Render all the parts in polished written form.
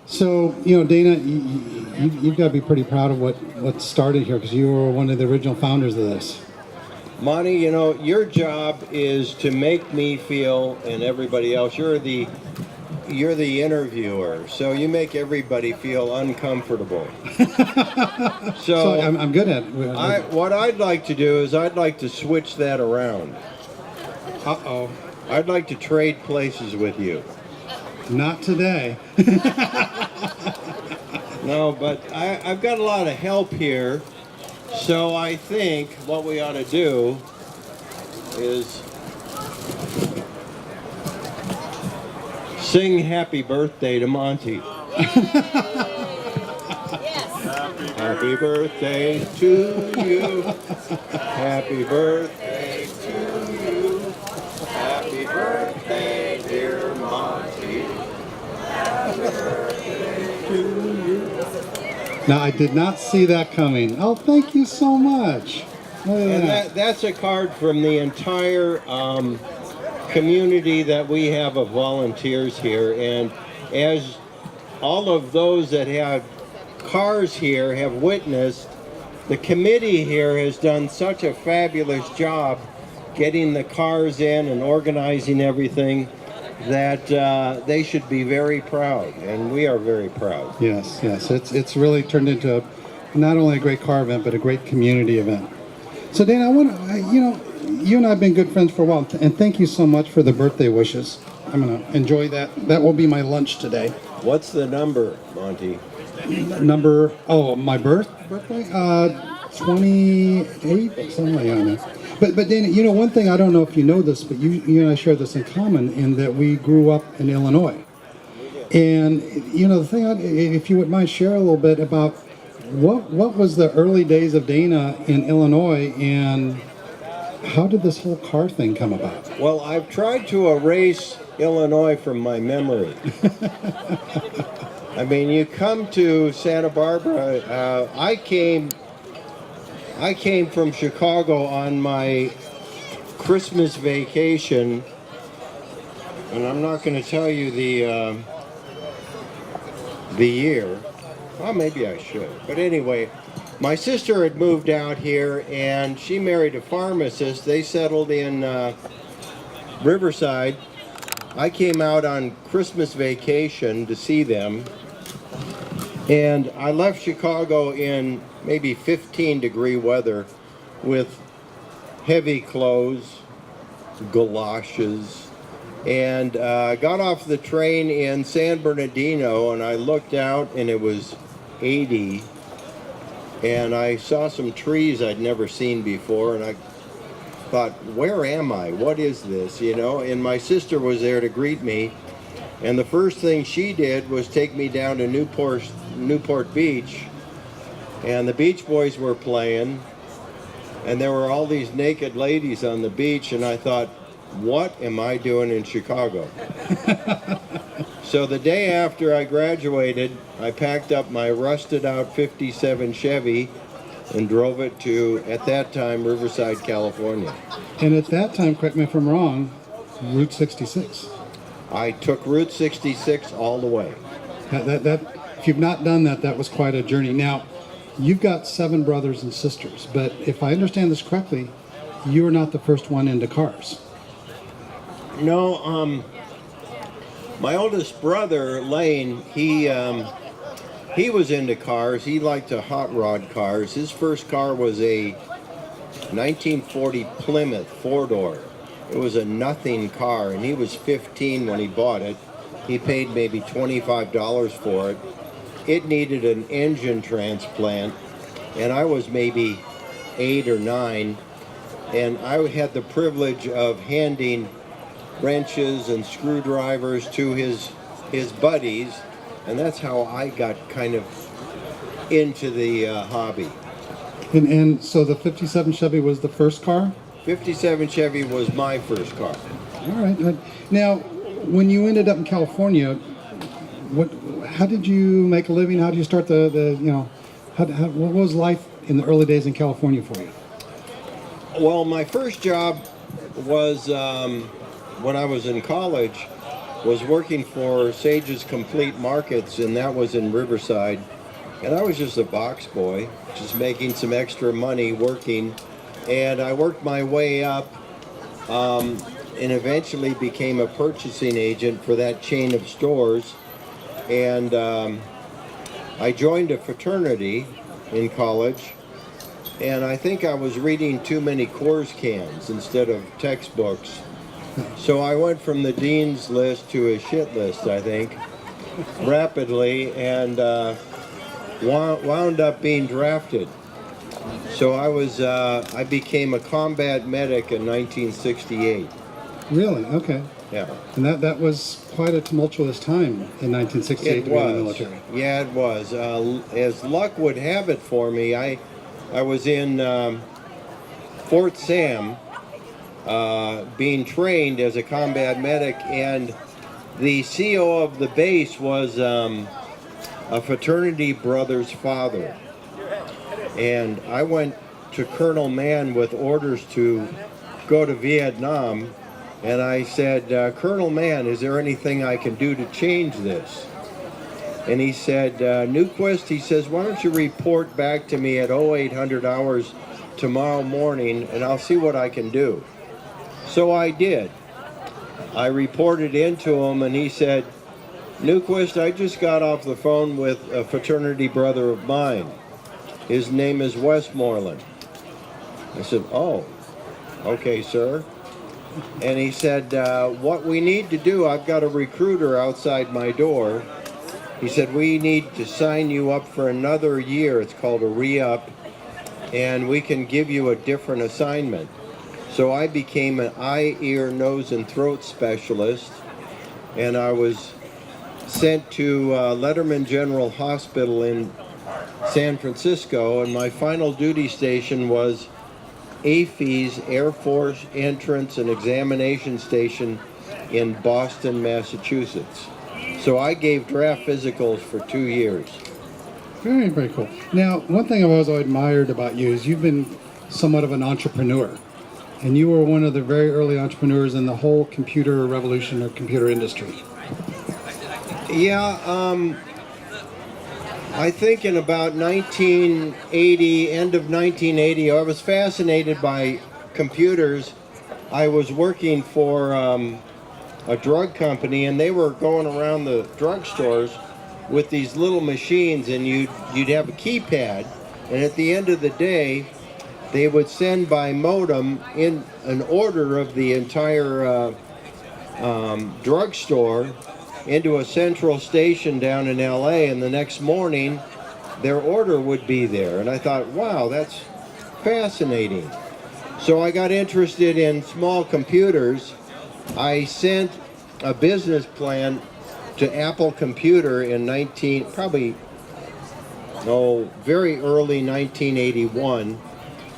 So, Dana, you've got to be pretty proud of what started here because you were one of the original founders of this. Monty, your job is to make me feel, and everybody else, you're the interviewer, so you make everybody feel uncomfortable. So I'm good at it. What I'd like to do is I'd like to switch that around. Uh-oh. I'd like to trade places with you. Not today. No, but I've got a lot of help here, so I think what we ought to do is sing happy birthday to Monty. Happy birthday to you. Happy birthday to you. Happy birthday, dear Monty. Happy birthday to you. Now, I did not see that coming. Oh, thank you so much. And that's a card from the entire community that we have of volunteers here. And as all of those that have cars here have witnessed, the committee here has done such a fabulous job getting the cars in and organizing everything that they should be very proud, and we are very proud. Yes. It's really turned into not only a great car event, but a great community event. So, Dana, I want to, you and I have been good friends for a while, and thank you so much for the birthday wishes. I'm going to enjoy that. That will be my lunch today. What's the number, Monty? My birthday? 28, something like that. But Dana, one thing, I don't know if you know this, but you and I share this in common in that we grew up in Illinois. And, the thing, if you would mind share a little bit about what was the early days of Dana in Illinois and how did this whole car thing come about? Well, I've tried to erase Illinois from my memory. I mean, you come to Santa Barbara, I came from Chicago on my Christmas vacation, and I'm not going to tell you the year. Well, maybe I should. But anyway, my sister had moved out here, and she married a pharmacist. They settled in Riverside. I came out on Christmas vacation to see them, and I left Chicago in maybe 15-degree weather with heavy clothes, galoshes, and got off the train in San Bernardino, and I looked out and it was 80, and I saw some trees I'd never seen before, and I thought, where am I? What is this? And my sister was there to greet me, and the first thing she did was take me down to Newport Beach, and the Beach Boys were playing, and there were all these naked ladies on the beach, and I thought, what am I doing in Chicago? So the day after I graduated, I packed up my rusted out 57 Chevy and drove it to, at that time, Riverside, California. And at that time, correct me if I'm wrong, Route 66. I took Route 66 all the way. That if you've not done that, that was quite a journey. Now, you've got 7 brothers and sisters, but if I understand this correctly, you are not the first one into cars. No, my oldest brother, Lane, he was into cars. He liked to hot rod cars. His first car was a 1940 Plymouth 4-door. It was a nothing car, and he was 15 when he bought it. He paid maybe $25 for it. It needed an engine transplant, and I was maybe 8 or 9, and I had the privilege of handing wrenches and screwdrivers to his buddies, and that's how I got kind of into the hobby. And so the 57 Chevy was the first car? 57 Chevy was my first car. All right. Now, when you ended up in California, how did you make a living? How did you start what was life in the early days in California for you? Well, my first job was when I was in college. was working for Sage's Complete Markets, and that was in Riverside. And I was just a box boy, just making some extra money working. And I worked my way up and eventually became a purchasing agent for that chain of stores. And I joined a fraternity in college. And I think I was reading too many Coors cans instead of textbooks. So I went from the dean's list to a shit list, I think, rapidly, and wound up being drafted. So I became a combat medic in 1968. Really? Okay. Yeah. And that was quite a tumultuous time in 1968 to be in the military. Yeah, it was. As luck would have it for me, I was in Fort Sam being trained as a combat medic, and the CO of the base was a fraternity brother's father. And I went to Colonel Mann with orders to go to Vietnam, and I said, Colonel Mann, is there anything I can do to change this? And he said, Newquist, he says, why don't you report back to me at 0800 hours tomorrow morning, and I'll see what I can do. So I did. I reported into him, and he said, Newquist, I just got off the phone with a fraternity brother of mine. His name is Westmoreland. I said, oh, okay, sir. And he said, what we need to do, I've got a recruiter outside my door. He said, we need to sign you up for another year. It's called a re-up, and we can give you a different assignment. So I became an eye, ear, nose, and throat specialist, and I was sent to Letterman General Hospital in San Francisco, and my final duty station was AFE's Air Force Entrance and Examination Station in Boston, Massachusetts. So I gave draft physicals for 2 years. Very, very cool. Now, one thing I've always admired about you is you've been somewhat of an entrepreneur. And you were one of the very early entrepreneurs in the whole computer revolution or computer industry. Yeah, I think in about 1980, end of 1980, I was fascinated by computers. I was working for a drug company, and they were going around the drugstores with these little machines, and you'd have a keypad, and at the end of the day, they would send by modem in an order of the entire drugstore into a central station down in LA, and the next morning their order would be there. And I thought, wow, that's fascinating. So I got interested in small computers. I sent a business plan to Apple Computer in very early 1981.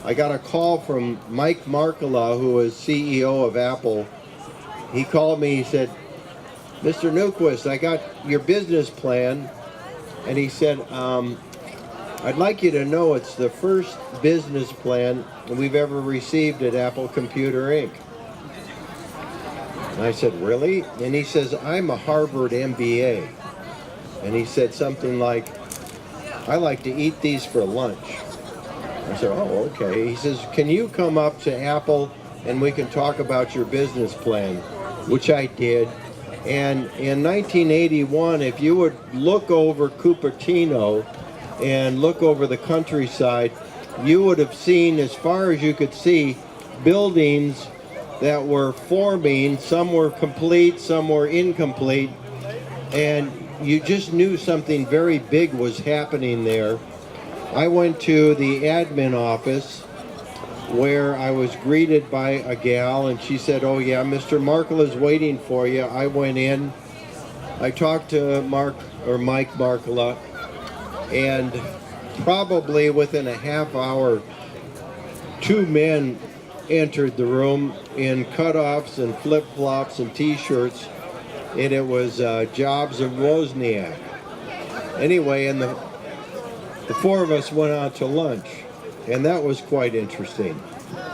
I got a call from Mike Markkula, who was CEO of Apple. He called me, he said, Mr. Newquist, I got your business plan. And he said, I'd like you to know it's the first business plan we've ever received at Apple Computer Inc. And I said, really? And he says, I'm a Harvard MBA. And he said something like, I like to eat these for lunch. I said, oh, okay. He says, can you come up to Apple and we can talk about your business plan? Which I did. And in 1981, if you would look over Cupertino and look over the countryside, you would have seen, as far as you could see, buildings that were forming. Some were complete, some were incomplete. And you just knew something very big was happening there. I went to the admin office where I was greeted by a gal, and she said, oh yeah, Mr. Markkula is waiting for you. I went in, I talked to Mike Markkula, and probably within a half hour, 2 men entered the room in cutoffs and flip-flops and t-shirts, and it was Jobs and Wozniak. Anyway, and the 4 of us went out to lunch, and that was quite interesting.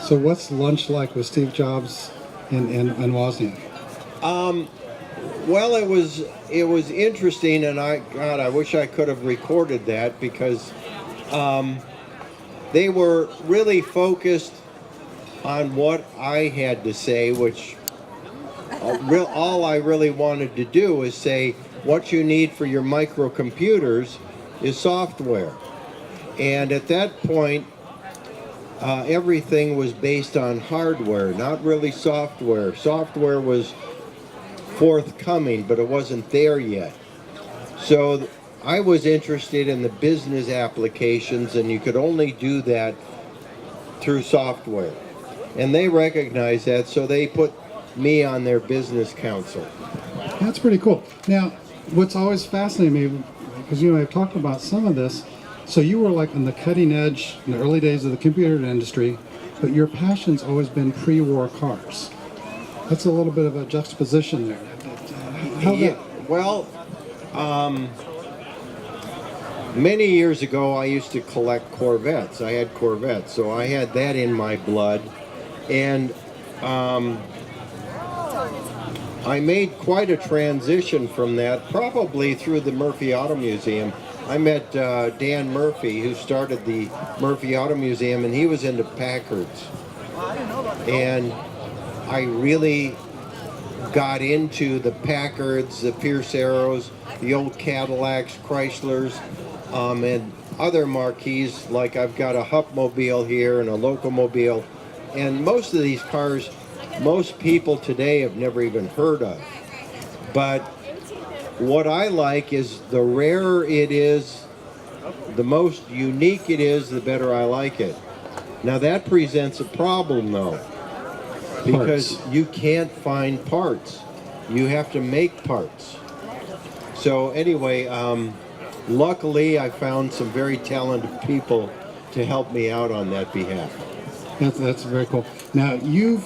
So what's lunch like with Steve Jobs and Wozniak? Well, it was interesting, and I wish I could have recorded that because they were really focused on what I had to say, which all I really wanted to do is say what you need for your microcomputers is software. And at that point, everything was based on hardware, not really software. Software was forthcoming, but it wasn't there yet. So I was interested in the business applications, and you could only do that through software. And they recognized that, so they put me on their business council. That's pretty cool. Now, what's always fascinated me, because I've talked about some of this, so you were like on the cutting edge in the early days of the computer industry, but your passion's always been pre-war cars. That's a little bit of a juxtaposition there. Well, many years ago I used to collect Corvettes. I had Corvettes, so I had that in my blood. And I made quite a transition from that, probably through the Murphy Auto Museum. I met Dan Murphy, who started the Murphy Auto Museum, and he was into Packards. And I really got into the Packards, the Pierce Arrows, the old Cadillacs, Chryslers, and other marquees, like I've got a Hupmobile here and a Locomobile. And most of these cars, most people today have never even heard of. But what I like is the rarer it is, the most unique it is, the better I like it. Now that presents a problem though, because you can't find parts. You have to make parts. So anyway, luckily I found some very talented people to help me out on that behalf. That's very cool. Now, you've,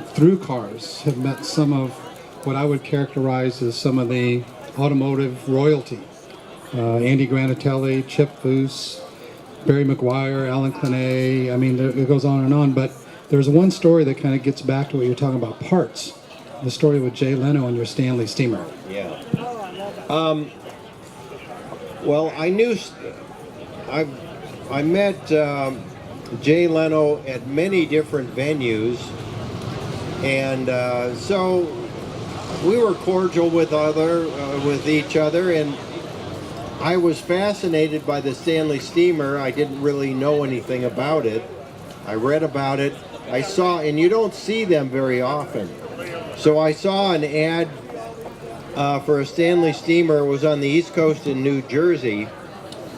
through cars, have met some of what I would characterize as some of the automotive royalty. Andy Granatelli, Chip Foose, Barry McGuire, Alan Clenay. I mean, it goes on and on. But there's one story that kind of gets back to what you're talking about, parts. The story with Jay Leno and your Stanley Steamer. Yeah. Well, I knew... I met Jay Leno at many different venues, and so we were cordial with each other, and I was fascinated by the Stanley Steamer. I didn't really know anything about it. I read about it. I saw, and you don't see them very often. So I saw an ad for a Stanley Steamer. It was on the East Coast in New Jersey,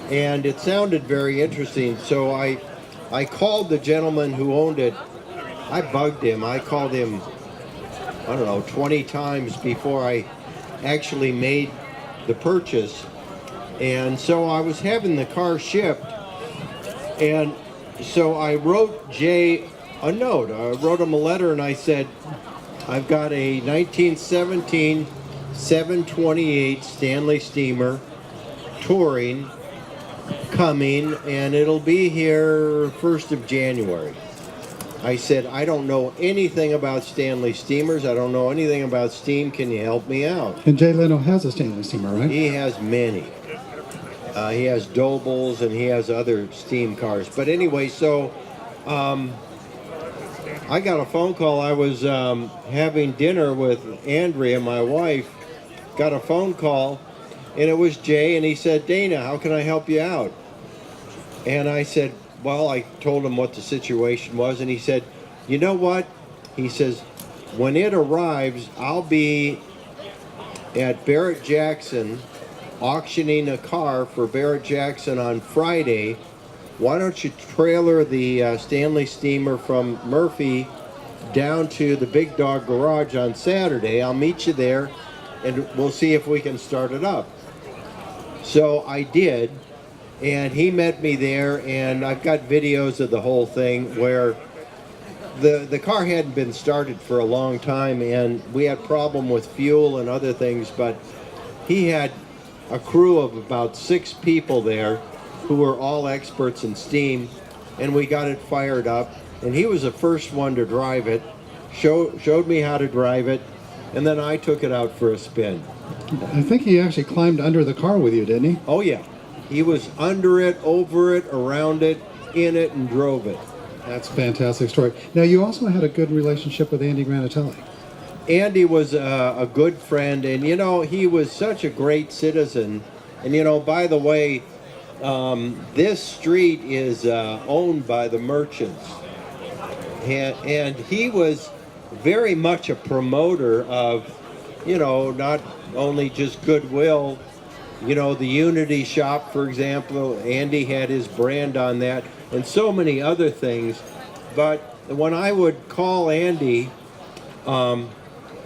and it sounded very interesting. So I called the gentleman who owned it. I bugged him. I called him, I don't know, 20 times before I actually made the purchase. And so I was having the car shipped, and so I wrote Jay a note. I wrote him a letter, and I said, I've got a 1917 728 Stanley Steamer touring coming, and it'll be here 1st of January. I said, I don't know anything about Stanley Steamers. I don't know anything about steam. Can you help me out? And Jay Leno has a Stanley Steamer, right? He has many. He has Dobles, and he has other steam cars. But anyway, so I got a phone call. I was having dinner with Andrea, my wife, got a phone call, and it was Jay, and he said, Dana, how can I help you out? And I said, well, I told him what the situation was, and he said, you know what? He says, when it arrives, I'll be at Barrett Jackson auctioning a car for Barrett Jackson on Friday. Why don't you trailer the Stanley Steamer from Murphy down to the Big Dog Garage on Saturday? I'll meet you there, and we'll see if we can start it up. So I did, and he met me there, and I've got videos of the whole thing where the car hadn't been started for a long time, and we had problem with fuel and other things, but he had a crew of about 6 people there who were all experts in steam, and we got it fired up, and he was the first one to drive it, showed me how to drive it, and then I took it out for a spin. I think he actually climbed under the car with you, didn't he? Oh yeah, he was under it, over it, around it, in it, and drove it. That's a fantastic story. Now, you also had a good relationship with Andy Granatelli. Andy was a good friend, and you know, he was such a great citizen. And you know, by the way, this street is owned by the merchants, and he was very much a promoter of, you know, not only just goodwill. You know, the Unity shop, for example, Andy had his brand on that, and so many other things. But when I would call Andy, and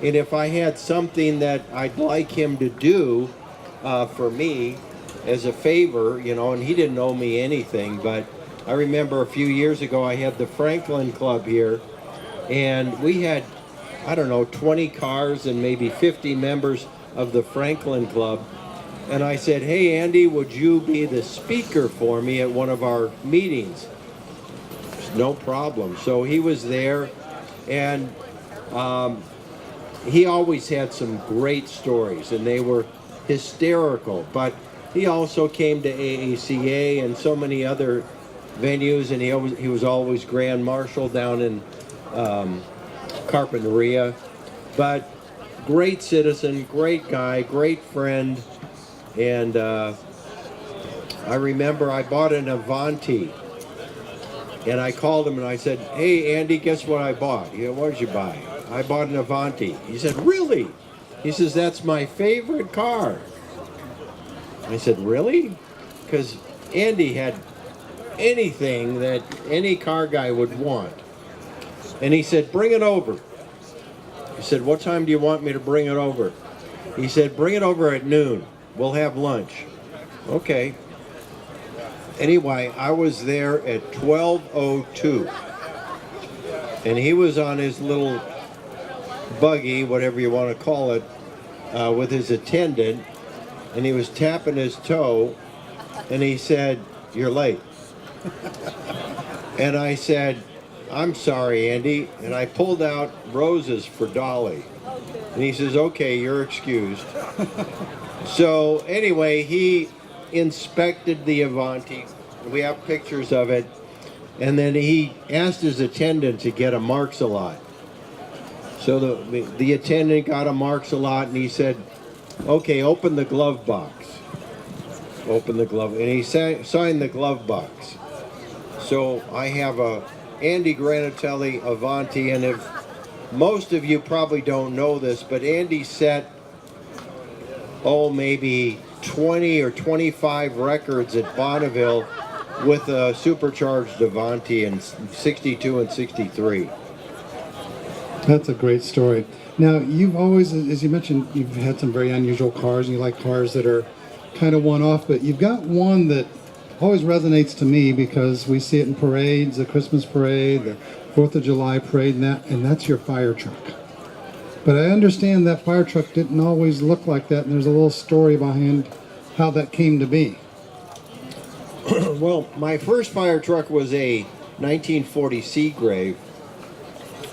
if I had something that I'd like him to do for me as a favor, you know, and he didn't owe me anything, but I remember a few years ago I had the Franklin Club here, and we had, I don't know, 20 cars and maybe 50 members of the Franklin Club. And I said, hey, Andy, would you be the speaker for me at one of our meetings? No problem. So he was there, and he always had some great stories, and they were hysterical. But he also came to AACA and so many other venues, and he was always Grand Marshal down in Carpinteria. But great citizen, great guy, great friend. And I remember I bought an Avanti, and I called him and I said, hey, Andy, guess what I bought? He said, what did you buy? I bought an Avanti. He said, really? He says, that's my favorite car. I said, really? Because Andy had anything that any car guy would want. And he said, bring it over. He said, what time do you want me to bring it over? He said, bring it over at noon. We'll have lunch. Okay. Anyway, I was there at 12:02. And he was on his little buggy, whatever you want to call it, with his attendant. And he was tapping his toe. And he said, you're late. And I said, I'm sorry, Andy. And I pulled out roses for Dolly. And he says, okay, you're excused. So anyway, he inspected the Avanti. We have pictures of it. And then he asked his attendant to get a Marks-a-Lot. So the attendant got a Marks-a-Lot, and he said, okay, open the glove box. Open the glove. And he signed the glove box. So I have a Andy Granatelli Avanti, and if most of you probably don't know this, but Andy set maybe 20 or 25 records at Bonneville with a supercharged Avanti in 62 and 63. That's a great story. Now, you've always, as you mentioned, you've had some very unusual cars, and you like cars that are kind of one-off, but you've got one that always resonates to me because we see it in parades, the Christmas parade, the 4th of July parade, and that's your fire truck. But I understand that fire truck didn't always look like that, and there's a little story behind how that came to be. Well, my first fire truck was a 1940 Seagrave,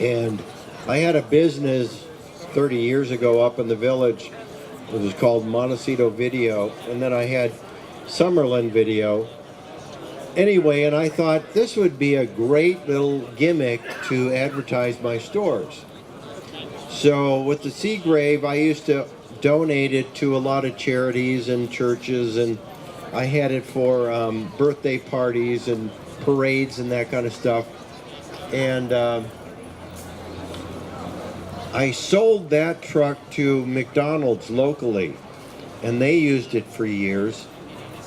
and I had a business 30 years ago up in the village. It was called Montecito Video, and then I had Summerlin Video. Anyway, and I thought this would be a great little gimmick to advertise my stores. So with the Seagrave, I used to donate it to a lot of charities and churches, and I had it for birthday parties and parades and that kind of stuff. And I sold that truck to McDonald's locally, and they used it for years.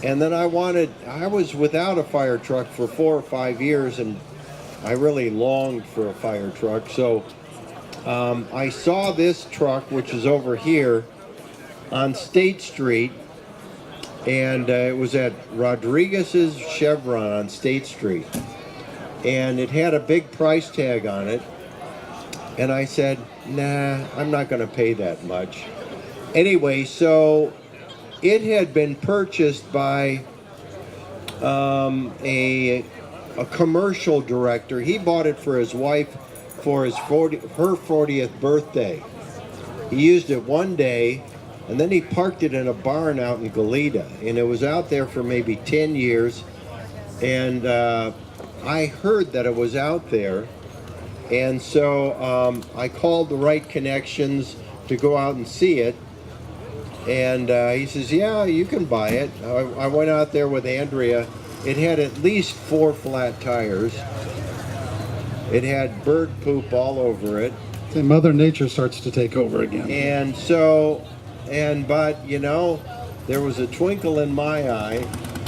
And then I was without a fire truck for 4 or 5 years, and I really longed for a fire truck. So I saw this truck, which is over here on State Street, and it was at Rodriguez's Chevron on State Street. And it had a big price tag on it. And I said, nah, I'm not going to pay that much. Anyway, so it had been purchased by a commercial director. He bought it for his wife for her 40th birthday. He used it one day, and then he parked it in a barn out in Goleta, and it was out there for maybe 10 years. And I heard that it was out there, and so I called the right connections to go out and see it. And he says, yeah, you can buy it. I went out there with Andrea. It had at least 4 flat tires. It had bird poop all over it. And Mother Nature starts to take over again. And so, but you know, there was a twinkle in my eye,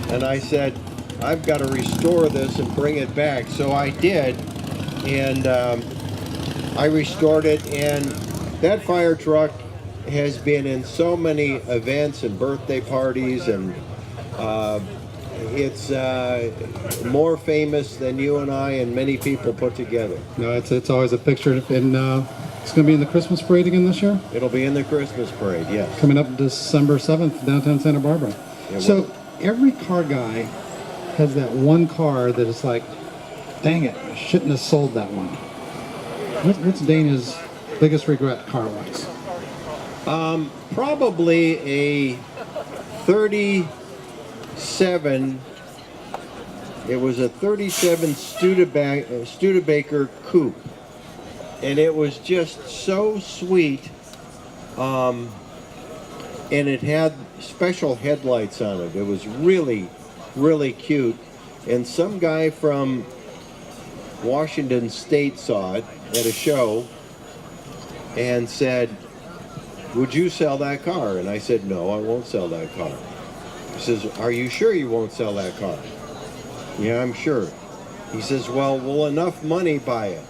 and I said, I've got to restore this and bring it back. So I did, and I restored it, and that fire truck has been in so many events and birthday parties, and it's more famous than you and I and many people put together. No, it's always a picture, and it's going to be in the Christmas parade again this year? It'll be in the Christmas parade, yes. Coming up December 7th, downtown Santa Barbara. So every car guy has that one car that is like, dang it, I shouldn't have sold that one. What's Dana's biggest regret car-wise? Probably a 37. It was a 37 Studebaker coupe, and it was just so sweet. And it had special headlights on it. It was really, really cute. And some guy from Washington State saw it at a show and said, would you sell that car? And I said, no, I won't sell that car. He says, are you sure you won't sell that car? Yeah, I'm sure. He says, well, will enough money buy it?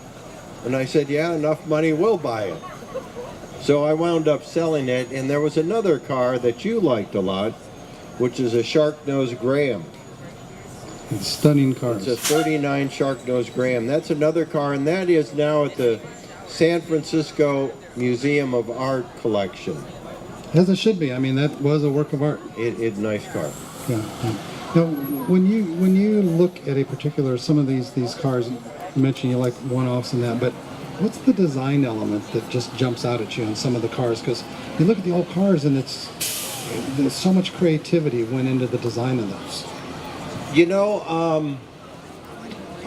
And I said, yeah, enough money will buy it. So I wound up selling it, and there was another car that you liked a lot, which is a Shark-Nosed Graham. It's stunning cars. It's a 39 Shark-Nosed Graham. That's another car, and that is now at the San Francisco Museum of Art collection. As it should be. I mean, that was a work of art. It's a nice car. Yeah. Now, when you look at a particular, some of these cars, you mentioned you like one-offs and that, but what's the design element that just jumps out at you on some of the cars? Because you look at the old cars and there's so much creativity went into the design of those. You know,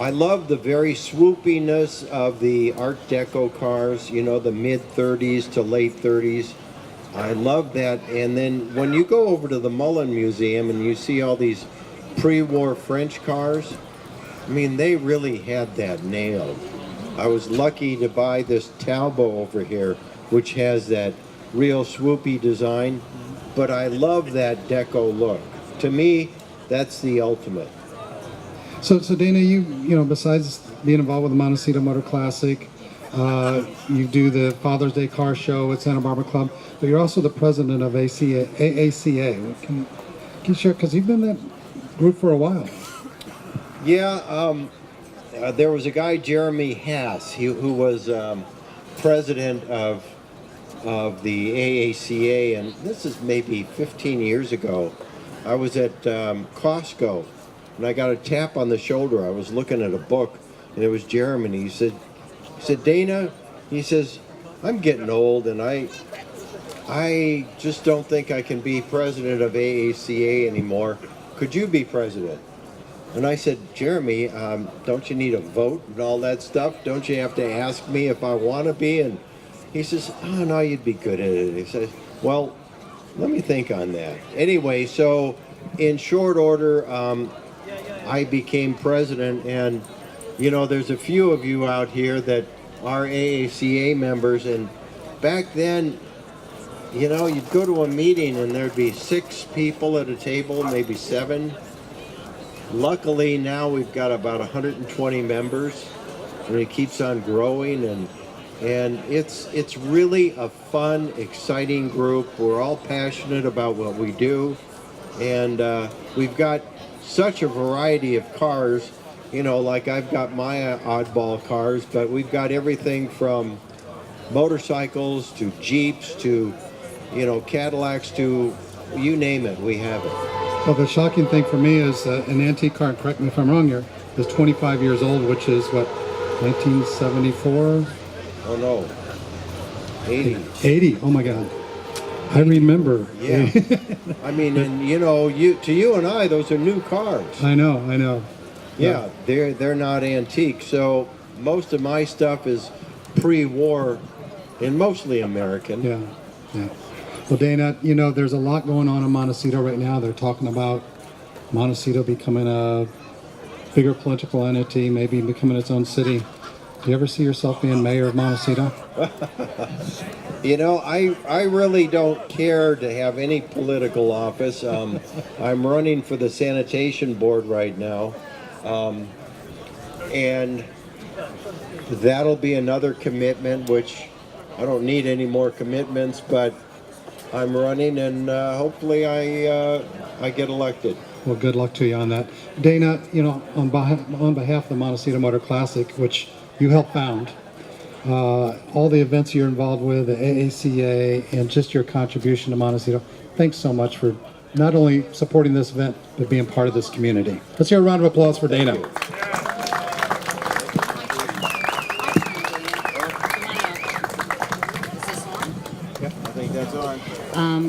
I love the very swoopiness of the Art Deco cars, you know, the mid-30s to late 30s. I love that. And then when you go over to the Mullen Museum and you see all these pre-war French cars, I mean, they really had that nailed. I was lucky to buy this Talbot over here, which has that real swoopy design, but I love that deco look. To me, that's the ultimate. So Dana, you know, besides being involved with the Montecito Motor Classic, you do the Father's Day car show at Santa Barbara Club, but you're also the president of AACA. Can you share, because you've been in that group for a while. Yeah, there was a guy, Jeremy Hass, who was president of the AACA, and this is maybe 15 years ago. I was at Costco, and I got a tap on the shoulder. I was looking at a book, and it was Jeremy, and he said, Dana, he says, I'm getting old, and I just don't think I can be president of AACA anymore. Could you be president? And I said, Jeremy, don't you need a vote and all that stuff? Don't you have to ask me if I want to be? And he says, oh, no, you'd be good at it. He says, well, let me think on that. Anyway, so in short order, I became president. And, you know, there's a few of you out here that are AACA members. And back then, you know, you'd go to a meeting and there'd be 6 people at a table, maybe 7. Luckily, now we've got about 120 members, and it keeps on growing, and it's really a fun, exciting group. We're all passionate about what we do, and we've got such a variety of cars. You know, like I've got my oddball cars, but we've got everything from motorcycles to Jeeps to, you know, Cadillacs to you name it, we have it. Well, the shocking thing for me is an antique car, correct me if I'm wrong here, is 25 years old, which is what, 1974? Oh no. 80. 80. Oh my God. I remember. Yeah. I mean, and you know, to you and I, those are new cars. I know. Yeah, they're not antique. So most of my stuff is pre-war and mostly American. Yeah. Well, Dana, you know, there's a lot going on in Montecito right now. They're talking about Montecito becoming a bigger political entity, maybe becoming its own city. Do you ever see yourself being mayor of Montecito? You know, I really don't care to have any political office. I'm running for the sanitation board right now. And that'll be another commitment, which I don't need any more commitments, but I'm running, and hopefully I get elected. Well, good luck to you on that. Dana, you know, on behalf of the Montecito Motor Classic, which you helped found, all the events you're involved with, the AACA, and just your contribution to Montecito, thanks so much for not only supporting this event, but being part of this community. Let's hear a round of applause for Dana.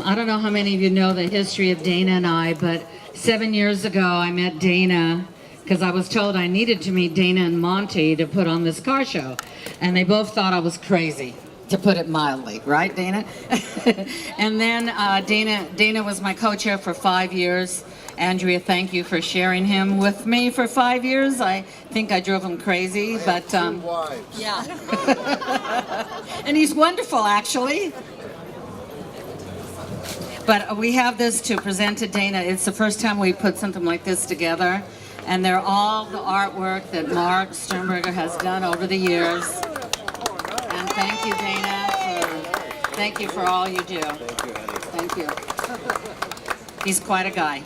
I don't know how many of you know the history of Dana and I, but 7 years ago I met Dana because I was told I needed to meet Dana and Monty to put on this car show. And they both thought I was crazy, to put it mildly, right, Dana? And then Dana was my co-chair for 5 years. Andrea, thank you for sharing him with me for 5 years. I think I drove him crazy, but yeah. And he's wonderful, actually. But we have this to present to Dana. It's the first time we put something like this together. And they're all the artwork that Mark Sternberger has done over the years. And thank you, Dana. Thank you for all you do. Thank you. He's quite a guy.